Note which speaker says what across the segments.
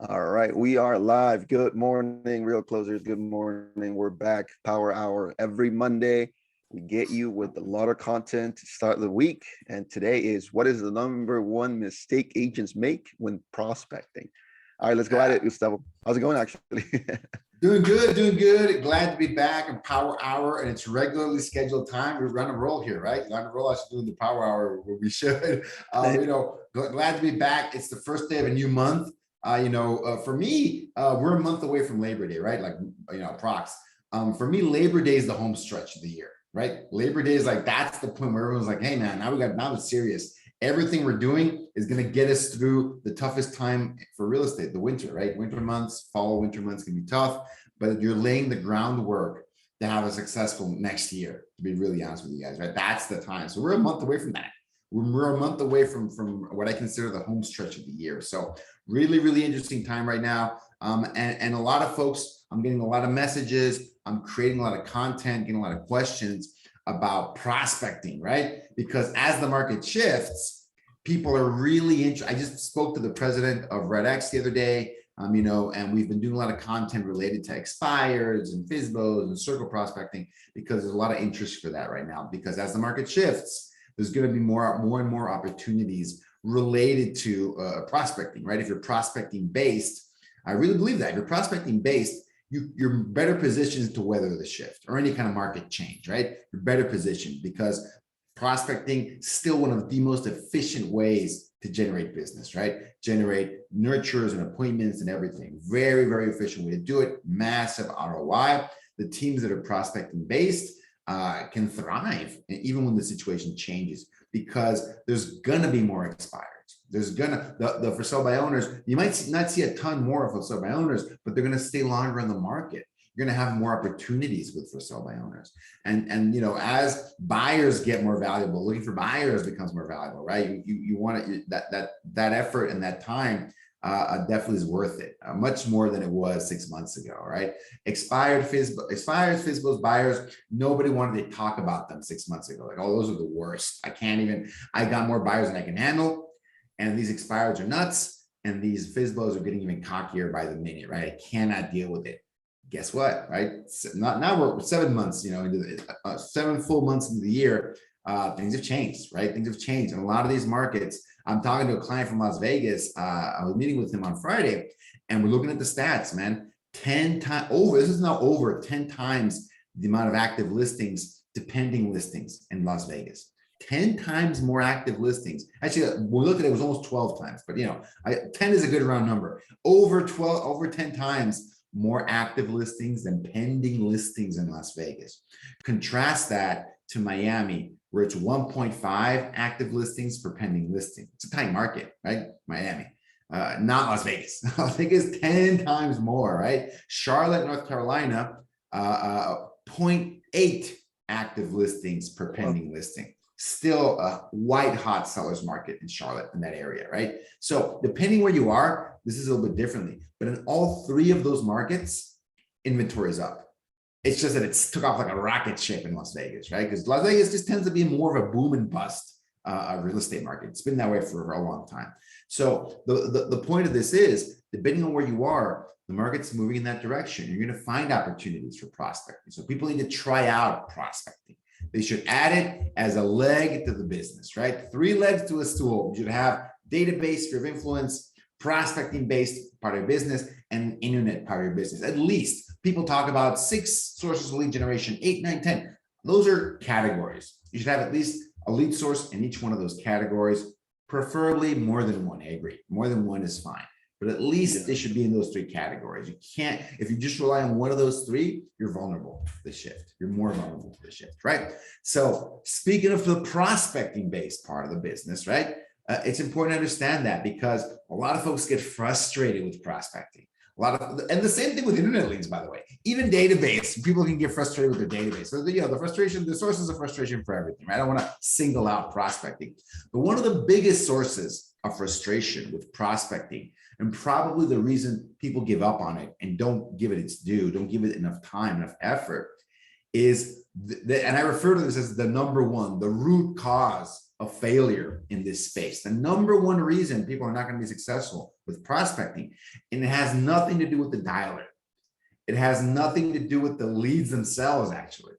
Speaker 1: All right, we are live. Good morning, real closers. Good morning. We're back. Power Hour every Monday. We get you with a lot of content to start the week. And today is what is the number one mistake agents make when prospecting? All right, let's go at it, Gustavo. How's it going, actually?
Speaker 2: Doing good, doing good. Glad to be back in Power Hour, and it's regularly scheduled time. We're on a roll here, right? We're on a roll. I should do the Power Hour where we should. Glad to be back. It's the first day of a new month. For me, we're a month away from Labor Day, right? Prox. For me, Labor Day is the home stretch of the year, right? Labor Day is like, that's the point where everyone's like, hey man, now it's serious. Everything we're doing is going to get us through the toughest time for real estate, the winter, right? Winter months, fall, winter months can be tough, but you're laying the groundwork to have a successful next year, to be really honest with you guys, right? That's the time. So we're a month away from that. We're a month away from what I consider the home stretch of the year. So really, really interesting time right now. And a lot of folks, I'm getting a lot of messages. I'm creating a lot of content, getting a lot of questions about prospecting, right? Because as the market shifts, people are really interested. I just spoke to the president of RedX the other day, and we've been doing a lot of content related to expireds and FSBOs and circle prospecting because there's a lot of interest for that right now. Because as the market shifts, there's going to be more and more opportunities related to prospecting, right? If you're prospecting based, I really believe that if you're prospecting based, you're better positioned to weather the shift or any kind of market change, right? You're better positioned because prospecting is still one of the most efficient ways to generate business, right? Generate nurtures and appointments and everything. Very, very efficient way to do it. Massive ROI. The teams that are prospecting based can thrive even when the situation changes because there's gonna be more expireds. There's gonna the for sale by owners. You might not see a ton more of for sale by owners, but they're gonna stay longer in the market. You're gonna have more opportunities with for sale by owners, and as buyers get more valuable, looking for buyers becomes more valuable, right? You want it, that effort and that time definitely is worth it, much more than it was 6 months ago, right? Expired FSBOs, buyers, nobody wanted to talk about them 6 months ago. Like, oh, those are the worst. I got more buyers than I can handle. And these expireds are nuts. And these FSBOs are getting even cockier by the minute, right? I cannot deal with it. Guess what, right? Now we're 7 months, into 7 full months into the year. Things have changed, right? Things have changed. And a lot of these markets, I'm talking to a client from Las Vegas. I was meeting with him on Friday, and we're looking at the stats, man. 10 times over, this is now over 10 times the amount of active listings to pending listings in Las Vegas. 10 times more active listings. Actually, we looked at it was almost 12 times, but 10 is a good round number. Over 10 times more active listings than pending listings in Las Vegas. Contrast that to Miami, where it's 1.5 active listings per pending listing. It's a tiny market, right? Miami, not Las Vegas. Las Vegas 10 times more, right? Charlotte, North Carolina, 0.8 active listings per pending listing. Still a white hot seller's market in Charlotte, in that area, right? So depending where you are, this is a little bit differently. But in all three of those markets, inventory is up. It's just that it's took off like a rocket ship in Las Vegas, right? Because Las Vegas just tends to be more of a boom and bust real estate market. It's been that way for a long time. So the point of this is, depending on where you are, the market's moving in that direction. You're going to find opportunities for prospecting. So people need to try out prospecting. They should add it as a leg to the business, right? 3 legs to a stool. You should have database, sphere of influence, prospecting-based part of your business, and internet part of your business. At least people talk about 6 sources of lead generation, 8, 9, 10. Those are categories. You should have at least a lead source in each one of those categories, preferably more than one. I agree. More than one is fine. But at least they should be in those 3 categories. You can't, if you just rely on one of those 3, you're vulnerable to the shift. You're more vulnerable to the shift, right? So speaking of the prospecting-based part of the business, right? It's important to understand that because a lot of folks get frustrated with prospecting. And the same thing with internet leads, by the way. Even database, people can get frustrated with their database. So the frustration, the sources of frustration for everything, right? I don't want to single out prospecting. But one of the biggest sources of frustration with prospecting, and probably the reason people give up on it and don't give it its due, don't give it enough time, enough effort, is and I refer to this as the number one, the root cause of failure in this space. The number one reason people are not going to be successful with prospecting, and it has nothing to do with the dialer. It has nothing to do with the leads themselves, actually.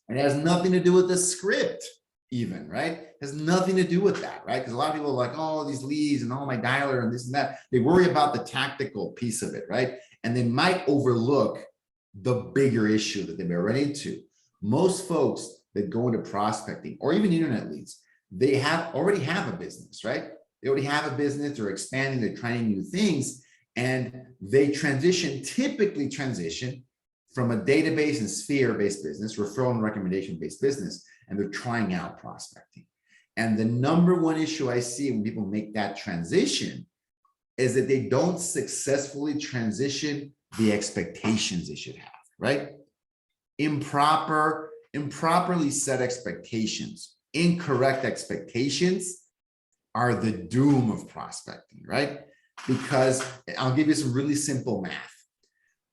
Speaker 2: It has nothing to do with the script even, right? It has nothing to do with that, right? Because a lot of people are like, oh, these leads and my dialer and this and that. They worry about the tactical piece of it, right? And they might overlook the bigger issue that they may run into. Most folks that go into prospecting or even internet leads, they already have a business, right? They already have a business, they're expanding, they're trying new things, and they typically transition from a database and sphere-based business, referral and recommendation-based business, and they're trying out prospecting. And the number one issue I see when people make that transition is that they don't successfully transition the expectations they should have, right? Improperly set expectations, incorrect expectations are the doom of prospecting, right? Because I'll give you some really simple math.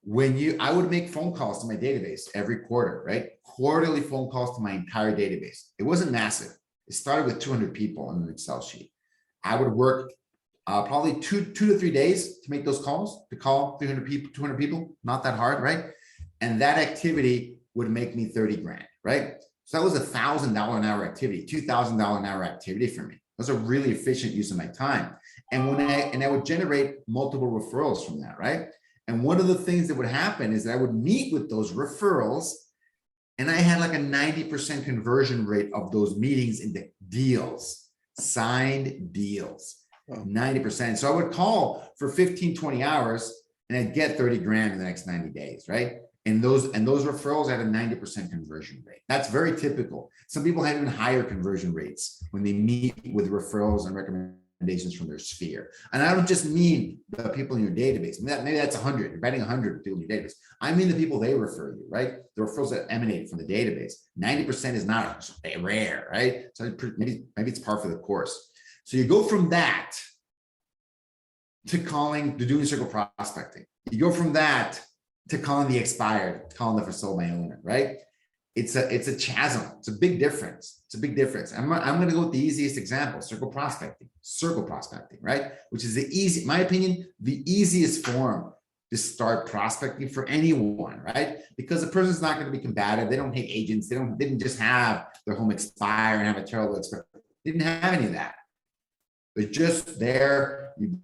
Speaker 2: I would make phone calls to my database every quarter, right? Quarterly phone calls to my entire database. It wasn't massive. It started with 200 people on an Excel sheet. I would work probably two to 3 days to make those calls, to call 300 people, 200 people, not that hard, right? And that activity would make me 30 grand, right? So that was $1,000 an hour activity, $2,000 an hour activity for me. That was a really efficient use of my time. And I would generate multiple referrals from that, right? And one of the things that would happen is that I would meet with those referrals, and I had like a 90% conversion rate of those meetings into deals, signed deals, 90%. So I would call for 15, 20 hours and I'd get 30 grand in the next 90 days, right? And those referrals had a 90% conversion rate. That's very typical. Some people have even higher conversion rates when they meet with referrals and recommendations from their sphere. And I don't just mean the people in your database. Maybe that's 100. You're betting 100 people in your database. I mean the people they refer you, right? The referrals that emanate from the database. 90% is not rare, right? So maybe it's par for the course. So you go from that to doing circle prospecting. You go from that to calling the expired, calling the for sold by owner, right? It's a chasm. It's a big difference. It's a big difference. I'm going to go with the easiest example, circle prospecting, right? Which is my opinion, the easiest form to start prospecting for anyone, right? Because the person's not going to be combative. They don't hate agents. They didn't just have their home expire and have a terrible experience. They didn't have any of that. They're just there. You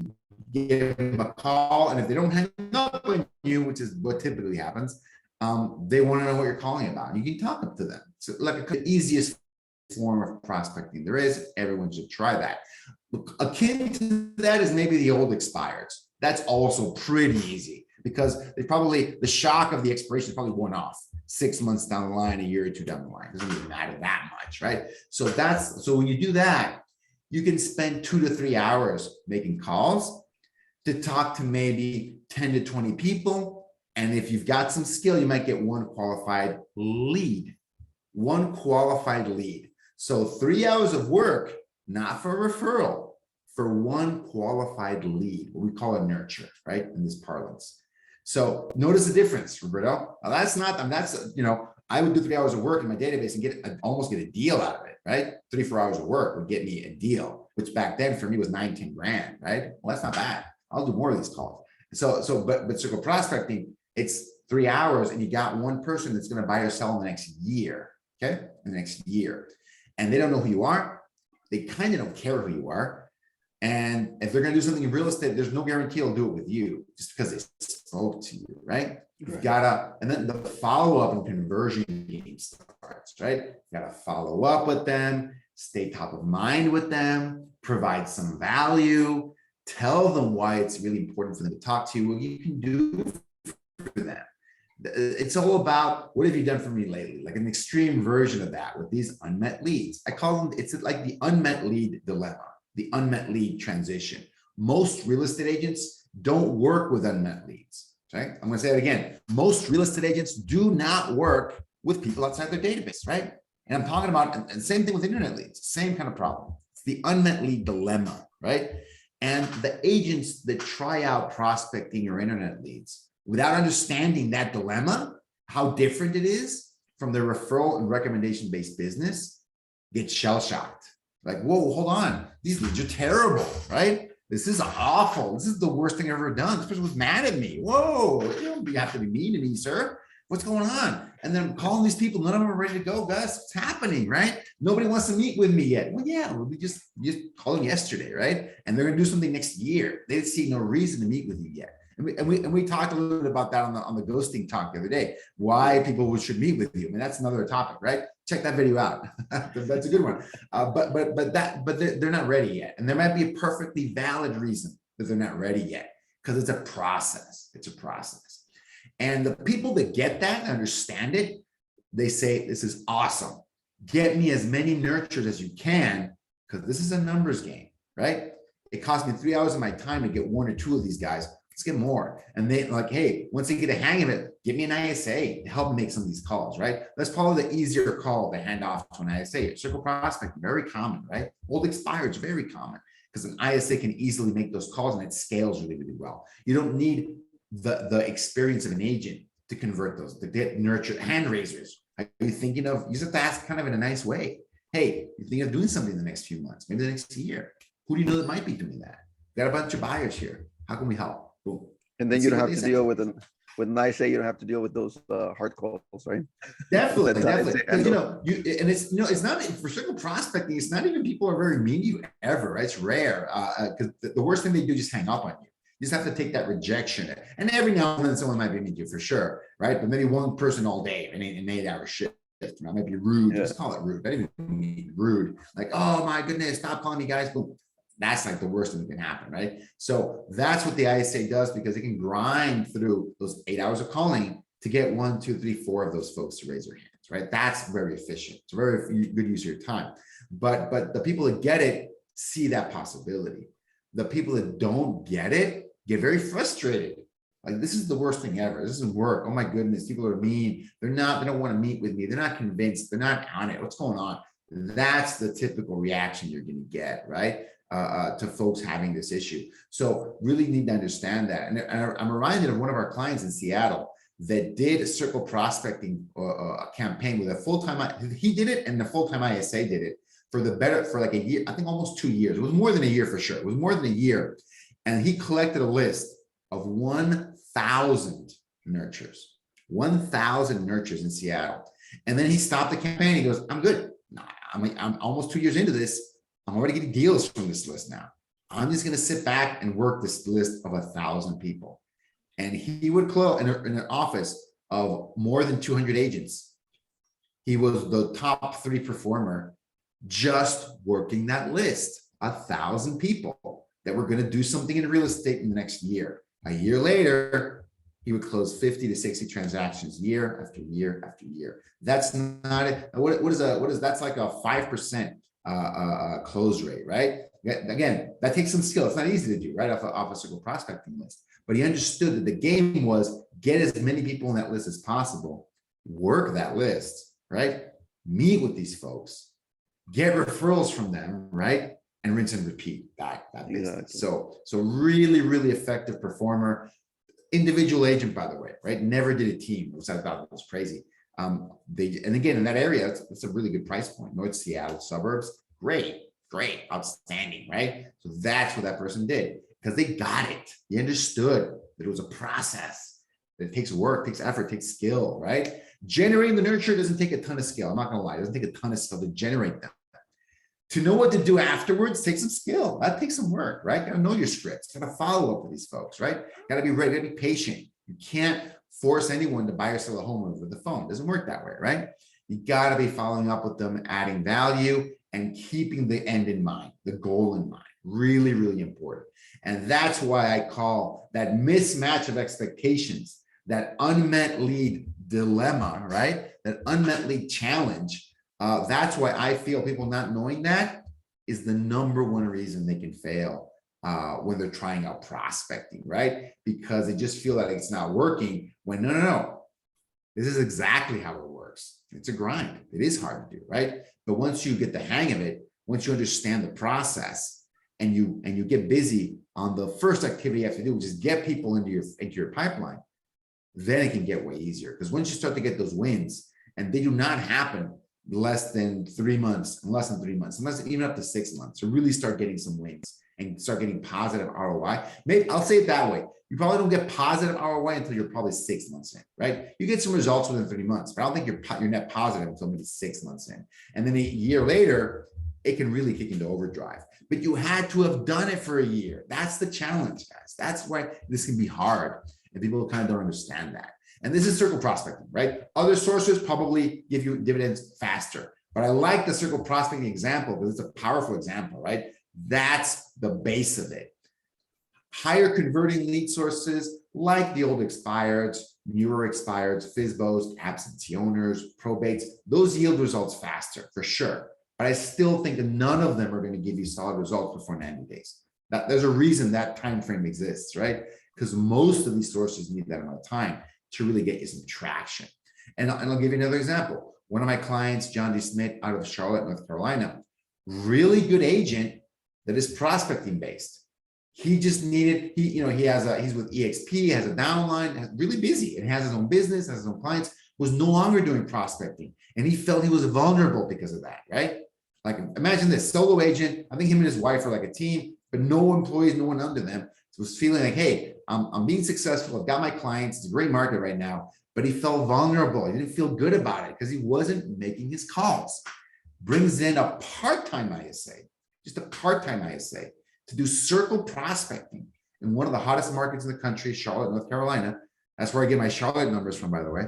Speaker 2: give them a call, and if they don't hang up on you, which is what typically happens, they want to know what you're calling about. You can talk up to them. So like the easiest form of prospecting there is. Everyone should try that. Akin to that is maybe the old expireds. That's also pretty easy because the shock of the expiration is probably worn off 6 months down the line, a year or two down the line. It doesn't even matter that much, right? So when you do that, you can spend 2 to 3 hours making calls to talk to maybe 10 to 20 people. And if you've got some skill, you might get one qualified lead. So 3 hours of work, not for a referral, for one qualified lead, what we call a nurture, right? In this parlance. So notice the difference, Roberto. I would do 3 hours of work in my database and almost get a deal out of it, right? 3 or 4 hours of work would get me a deal, which back then for me was 9, 10 grand, right? Well, that's not bad. I'll do more of these calls. But circle prospecting, it's 3 hours and you got one person that's going to buy or sell in the next year, okay? In the next year. And they don't know who you are. They kind of don't care who you are. And if they're going to do something in real estate, there's no guarantee they'll do it with you just because they spoke to you, right? You've got to, and then the follow-up and conversion game starts, right? You got to follow up with them, stay top of mind with them, provide some value, tell them why it's really important for them to talk to you, what you can do for them. It's all about what have you done for me lately? Like an extreme version of that with these unmet leads. I call them, it's like the unmet lead dilemma, the unmet lead transition. Most real estate agents don't work with unmet leads. Okay? I'm going to say it again. Most real estate agents do not work with people outside their database, right? And I'm talking about, and same thing with internet leads, same kind of problem. It's the unmet lead dilemma, right? And the agents that try out prospecting or internet leads without understanding that dilemma, how different it is from the referral and recommendation-based business, get shell-shocked. Like, whoa, hold on. These leads are terrible, right? This is awful. This is the worst thing I've ever done. This person was mad at me. Whoa, you don't have to be mean to me, sir. What's going on? And then I'm calling these people. None of them are ready to go, guys. What's happening, right? Nobody wants to meet with me yet. Well, yeah, we just called them yesterday, right? And they're going to do something next year. They see no reason to meet with you yet. And we talked a little bit about that on the ghosting talk the other day. Why people should meet with you. I mean, that's another topic, right? Check that video out. That's a good one. But they're not ready yet, and there might be a perfectly valid reason that they're not ready yet, because it's a process. It's a process. And the people that get that and understand it, they say, "This is awesome. Get me as many nurtures as you can, because this is a numbers game, right? It cost me 3 hours of my time to get 1 or 2 of these guys. Let's get more." And they like, hey, once they get a hang of it, give me an ISA to help me make some of these calls, right? That's probably the easier call to hand off to an ISA. Circle prospect, very common, right? Old expired, very common, because an ISA can easily make those calls and it scales really, really well. You don't need the experience of an agent to convert those, to get nurtured hand raisers. Are you thinking of, you just have to ask kind of in a nice way. Hey, you think of doing something in the next few months, maybe the next year? Who do you know that might be doing that? Got a bunch of buyers here. How can we help? Boom.
Speaker 1: And then you don't have to deal with an ISA, you don't have to deal with those hard calls, right?
Speaker 2: Definitely, definitely. Because and it's it's not for circle prospecting. It's not even people are very mean to you ever. Right? It's rare because the worst thing they do is just hang up on you. You just have to take that rejection. And every now and then someone might be mean to you for sure, right? But maybe one person all day in an 8-hour shift. I might be rude. Yeah. Just call it rude. I didn't even mean rude. Like, oh my goodness, stop calling me, guys. Boom. That's like the worst thing that can happen, right? So that's what the ISA does, because it can grind through those 8 hours of calling to get 1, 2, 3, 4 of those folks to raise their hands, right? That's very efficient. It's a very good use of your time. But the people that get it see that possibility. The people that don't get it get very frustrated. Like, this is the worst thing ever. This doesn't work. Oh my goodness, people are mean. They don't want to meet with me. They're not convinced. They're not on it. What's going on? That's the typical reaction you're going to get, right? To folks having this issue. So really need to understand that. And I'm reminded of one of our clients in Seattle that did a circle prospecting campaign with a full-time, he did it and the full-time ISA did it for like a year, I think almost 2 years. It was more than a year for sure. It was more than a year. And he collected a list of 1,000 nurtures, 1,000 nurtures in Seattle. And then he stopped the campaign. He goes, I'm good. I'm almost 2 years into this. I'm already getting deals from this list now. I'm just going to sit back and work this list of 1,000 people. And he would close in an office of more than 200 agents. He was the top 3 performer just working that list, 1,000 people that were going to do something in real estate in the next year. A year later, he would close 50 to 60 transactions year after year after year. That's not it. What is that's like a 5% close rate, right? Again, that takes some skill. It's not easy to do, right, off a circle prospecting list. But he understood that the game was get as many people on that list as possible, work that list, right? Meet with these folks, get referrals from them, right? And rinse and repeat that business. Exactly. So really, really effective performer. Individual agent, by the way, right? Never did a team, which I thought was crazy. And again, in that area, it's a really good price point. North Seattle suburbs, great, outstanding, right? So that's what that person did, because they got it. They understood that it was a process. That it takes work, takes effort, takes skill, right? Generating the nurture doesn't take a ton of skill. I'm not gonna lie, it doesn't take a ton of skill to generate them. To know what to do afterwards takes some skill. That takes some work, right? Gotta know your scripts, gotta follow up with these folks, right? Gotta be ready, gotta be patient. You can't force anyone to buy or sell a home over the phone. It doesn't work that way, right? You gotta be following up with them, adding value, and keeping the end in mind, the goal in mind. Really, really important. And that's why I call that mismatch of expectations, that unmet lead dilemma, right? That unmet lead challenge. That's why I feel people not knowing that is the #1 reason they can fail when they're trying out prospecting, right? Because they just feel that it's not working when no. This is exactly how it works. It's a grind. It is hard to do, right? But once you get the hang of it, once you understand the process and you get busy on the first activity you have to do, which is get people into your pipeline, then it can get way easier. Because once you start to get those wins, and they do not happen less than 3 months, unless even up to 6 months to really start getting some wins and start getting positive ROI. Maybe I'll say it that way. You probably don't get positive ROI until you're probably 6 months in, right? You get some results within 3 months, but I don't think you're net positive until maybe 6 months in. And then a year later, it can really kick into overdrive. But you had to have done it for a year. That's the challenge, guys. That's why this can be hard. And people kind of don't understand that. And this is circle prospecting, right? Other sources probably give you dividends faster. But I like the circle prospecting example because it's a powerful example, right? That's the base of it. Higher converting lead sources like the old expireds, newer expireds, FSBOs, absentee owners, probates, those yield results faster for sure. But I still think that none of them are going to give you solid results before 90 days. There's a reason that time frame exists, right? Because most of these sources need that amount of time to really get you some traction. And I'll give you another example. One of my clients, John D. Smith out of Charlotte, North Carolina, really good agent that is prospecting based. He just needed, he's with EXP, has a downline, really busy, and has his own business, has his own clients, was no longer doing prospecting. And he felt he was vulnerable because of that, right? Like, imagine this solo agent. I think him and his wife are like a team, but no employees, no one under them. So was feeling like, hey, I'm being successful. I've got my clients. It's a great market right now. But he felt vulnerable. He didn't feel good about it because he wasn't making his calls. Brings in a part-time ISA, just a part-time ISA to do circle prospecting in one of the hottest markets in the country, Charlotte, North Carolina. That's where I get my Charlotte numbers from, by the way.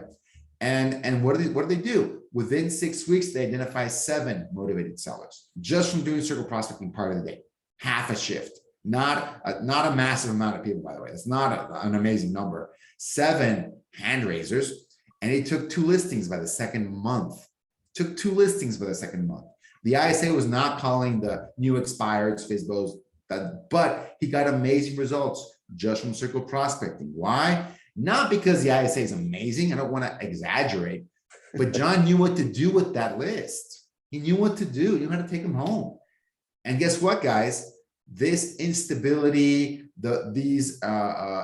Speaker 2: And what do they do? Within 6 weeks, they identify 7 motivated sellers just from doing circle prospecting part of the day, half a shift. Not a massive amount of people, by the way. It's not an amazing number. 7 hand raisers, and he took 2 listings by the second month. The ISA was not calling the new expireds, FSBOs, but he got amazing results just from circle prospecting. Why? Not because the ISA is amazing. I don't want to exaggerate, but John knew what to do with that list. He knew what to do. He knew how to take them home. And guess what, guys? This instability, these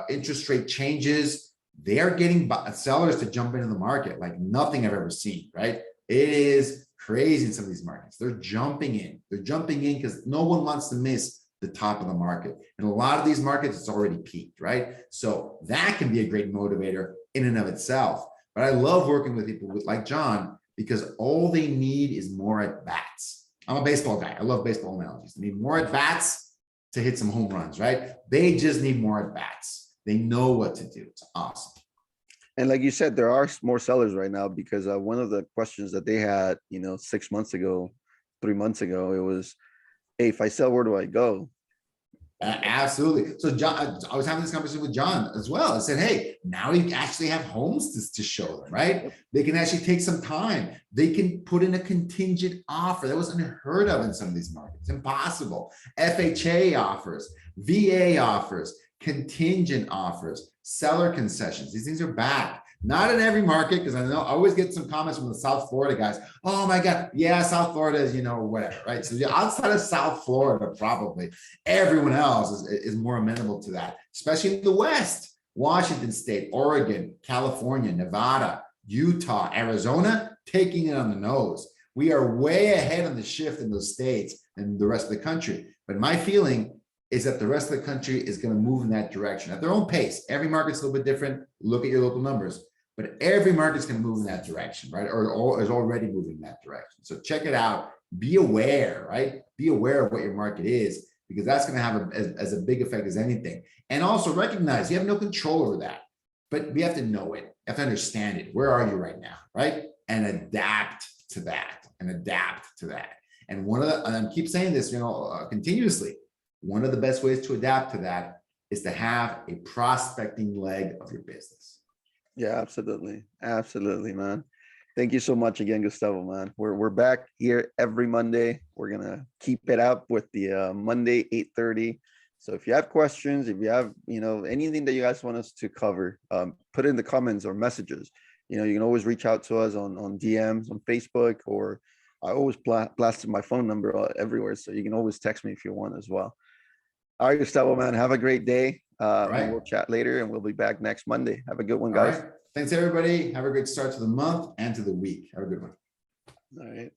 Speaker 2: interest rate changes, they are getting sellers to jump into the market like nothing I've ever seen, right? It is crazy in some of these markets. They're jumping in. They're jumping in because no one wants to miss the top of the market. In a lot of these markets, it's already peaked, right? So that can be a great motivator in and of itself. But I love working with people like John because all they need is more at bats. I'm a baseball guy. I love baseball analogies. They need more at bats to hit some home runs, right? They just need more at bats. They know what to do. It's awesome.
Speaker 1: And like you said, there are more sellers right now because one of the questions that they had, 6 months ago, 3 months ago, it was, hey, if I sell, where do I go?
Speaker 2: Absolutely. So John, I was having this conversation with John as well. I said, hey, now you actually have homes to show them, right? They can actually take some time. They can put in a contingent offer. That was unheard of in some of these markets. Impossible. FHA offers, VA offers, contingent offers, seller concessions. These things are back. Not in every market, because I know I always get some comments from the South Florida guys. Oh my God, yeah, South Florida is, whatever, right? So outside of South Florida, probably everyone else is more amenable to that, especially in the West. Washington State, Oregon, California, Nevada, Utah, Arizona, taking it on the nose. We are way ahead on the shift in those states than the rest of the country. But my feeling is that the rest of the country is going to move in that direction at their own pace. Every market's a little bit different. Look at your local numbers. But every market's going to move in that direction, right? Or is already moving in that direction. So check it out. Be aware, right? Be aware of what your market is, because that's going to have as a big effect as anything. And also recognize you have no control over that, but we have to know it. You have to understand it. Where are you right now, right? And adapt to that. And I keep saying this, continuously. One of the best ways to adapt to that is to have a prospecting leg of your business.
Speaker 1: Yeah, absolutely. Absolutely, man. Thank you so much again, Gustavo, man. We're back here every Monday. We're going to keep it up with the Monday, 8:30. So if you have questions, if you have, anything that you guys want us to cover, put it in the comments or messages. You can always reach out to us on DMs on Facebook, or I always blasted my phone number everywhere. So you can always text me if you want as well. All right, Gustavo, man, have a great day.
Speaker 2: Right.
Speaker 1: And we'll chat later, and we'll be back next Monday. Have a good one, guys.
Speaker 2: All right. Thanks, everybody. Have a great start to the month and to the week. Have a good one.
Speaker 1: All right.